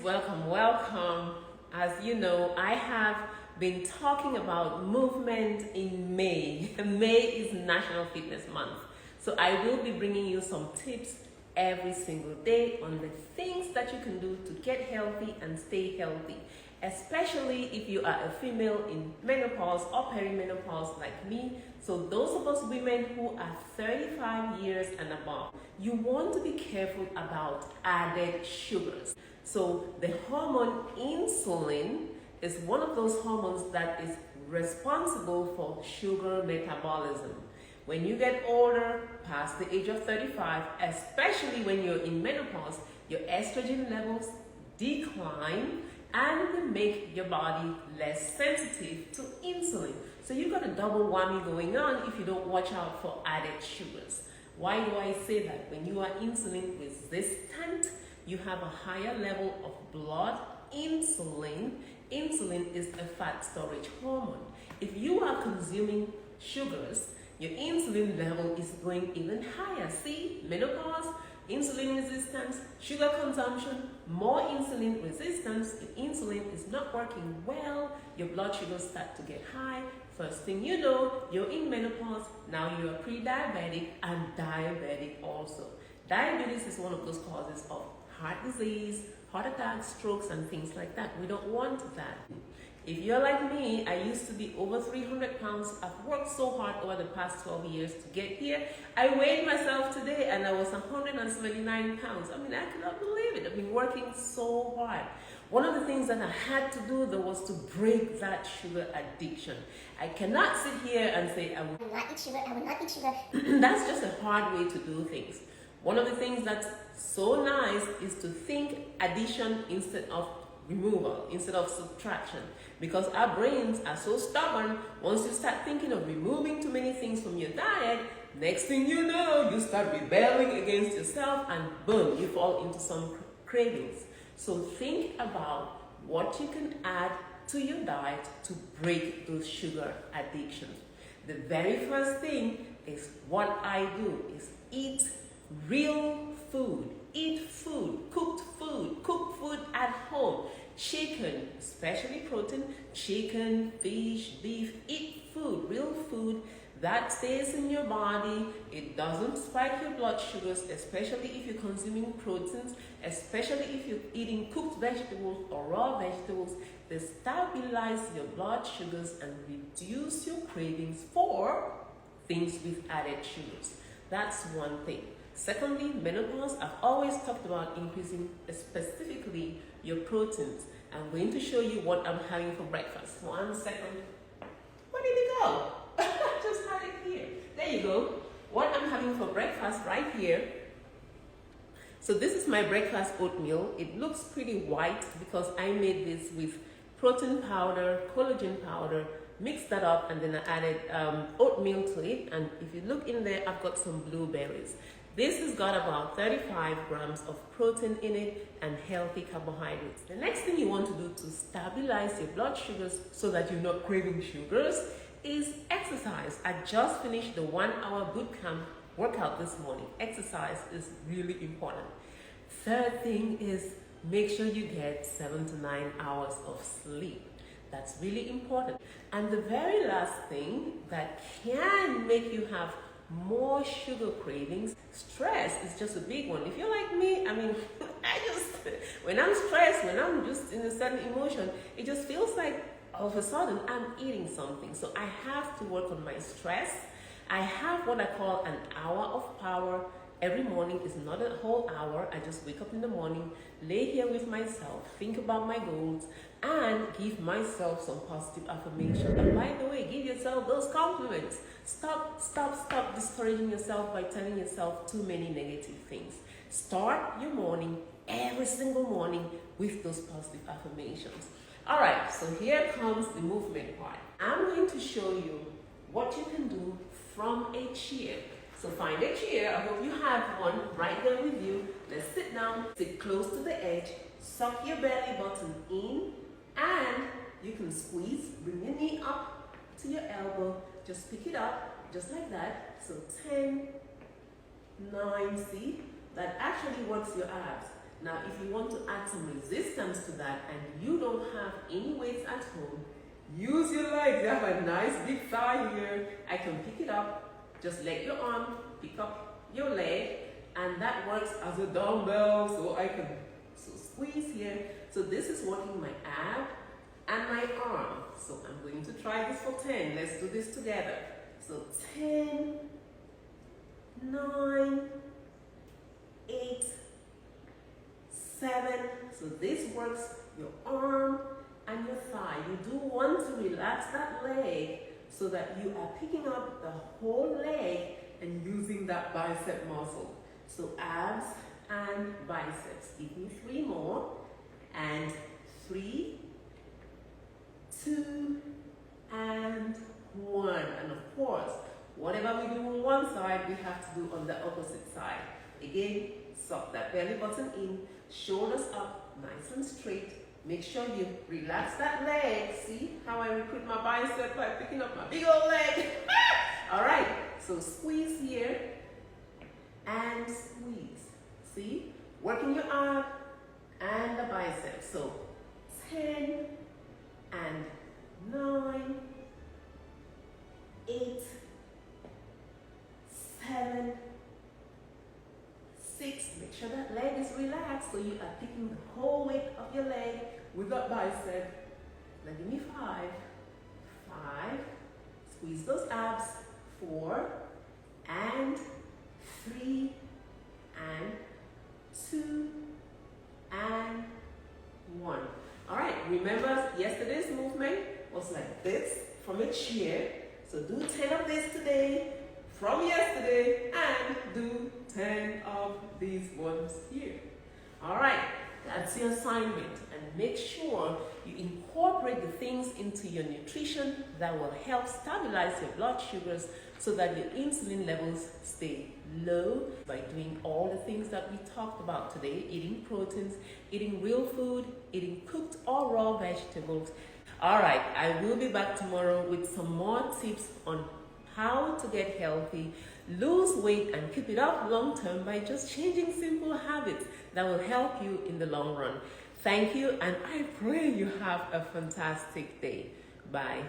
welcome. As you know, I have been talking about movement in May. May is National Fitness Month. So I will be bringing you some tips every single day on the things that you can do to get healthy and stay healthy, especially if you are a female in menopause or perimenopause like me. So those of us women who are 35 years and above, you want to be careful about added sugars. So the hormone insulin is one of those hormones that is responsible for sugar metabolism. When you get older, past the age of 35, especially when you're in menopause, your estrogen levels decline and will make your body less sensitive to insulin. So you've got a double whammy going on if you don't watch out for added sugars. Why do I say that? When you are insulin resistant, you have a higher level of blood insulin. Insulin is a fat storage hormone. If you are consuming sugars, your insulin level is going even higher. See, menopause, insulin resistance, sugar consumption, more insulin resistance. If insulin is not working well, your blood sugars start to get high. First thing you know, you're in menopause. Now you're pre-diabetic and diabetic also. Diabetes is one of those causes of heart disease, heart attacks, strokes, and things like that. We don't want that. If you're like me, I used to be over 300 pounds. I've worked so hard over the past 12 years to get here. I weighed myself today and I was 179 pounds. I mean, I cannot believe it. I've been working so hard. One of the things that I had to do though was to break that sugar addiction. I cannot sit here and say, I will not eat sugar, I will not eat sugar. That's just a hard way to do things. One of the things that's so nice is to think addition instead of removal, instead of subtraction, because our brains are so stubborn. Once you start thinking of removing too many things from your diet, next thing you know, you start rebelling against yourself and boom, you fall into some cravings. So think about what you can add to your diet to break those sugar addictions. The very first thing is what I do is eat real food. Eat food, cooked food at home. Chicken, especially protein, chicken, fish, beef. Eat food, real food that stays in your body. It doesn't spike your blood sugars, especially if you're consuming proteins, especially if you're eating cooked vegetables or raw vegetables. They stabilize your blood sugars and reduce your cravings for things with added sugars. That's one thing. Secondly, menopause, I've always talked about increasing specifically your proteins. I'm going to show you what I'm having for breakfast. 1 second. Where did it go? I just had it here. There you go. What I'm having for breakfast right here. So this is my breakfast oatmeal. It looks pretty white because I made this with protein powder, collagen powder, mixed that up, and then I added oatmeal to it. And if you look in there, I've got some blueberries. This has got about 35 grams of protein in it and healthy carbohydrates. The next thing you want to do to stabilize your blood sugars so that you're not craving sugars is exercise. I just finished the 1-hour boot camp workout this morning. Exercise is really important. Third thing is make sure you get 7 to 9 hours of sleep. That's really important. And the very last thing that can make you have more sugar cravings, stress is just a big one. If you're like me, I mean, when I'm stressed, when I'm just in a certain emotion, it just feels like all of a sudden I'm eating something. So I have to work on my stress. I have what I call an hour of power. Every morning is not a whole hour. I just wake up in the morning, lay here with myself, think about my goals, and give myself some positive affirmation. And by the way, give yourself those compliments. Stop discouraging yourself by telling yourself too many negative things. Start your morning, every single morning, with those positive affirmations. All right, so here comes the movement part. I'm going to show you what you can do from a chair. So find a chair. I hope you have one right there with you. Let's sit down, sit close to the edge, suck your belly button in, and you can squeeze, bring your knee up to your elbow, just pick it up, just like that. So 10, 9, see? That actually works your abs. Now, if you want to add some resistance to that and you don't have any weights at home, use your legs. You have a nice big thigh here. I can pick it up. Just let your arm pick up your leg, and that works as a dumbbell. So I can squeeze here. So this is working my ab and my arm. So I'm going to try this for 10. Let's do this together. So 10, 9, 8, 7. So this works your arm and your thigh. You do want to relax that leg so that you are picking up the whole leg and using that bicep muscle. So abs and biceps. Give me 3 more. And 3, 2, and 1. And of course, whatever we do on one side, we have to do on the opposite side. Again, suck that belly button in, shoulders up, nice and straight. Make sure you relax that leg. See how I recruit my bicep by picking up my big old leg? All right, so squeeze here and squeeze. See, working your arm and the bicep. So 10 and 9, 8, 7, 6. Make sure that leg is relaxed so you are picking the whole weight of your leg with that bicep. Now give me 5. 5. Squeeze those abs. 4 and 3 and 2 and 1. All right, remember yesterday's movement was like this from a chair. So do 10 of this today from yesterday and do 10 of these ones here. All right, that's your assignment, and make sure you incorporate the things into your nutrition that will help stabilize your blood sugars so that your insulin levels stay low by doing all the things that we talked about today: eating proteins, eating real food, eating cooked or raw vegetables. All right, I will be back tomorrow with some more tips on how to get healthy, lose weight, and keep it up long term by just changing simple habits that will help you in the long run. Thank you, and I pray you have a fantastic day. Bye.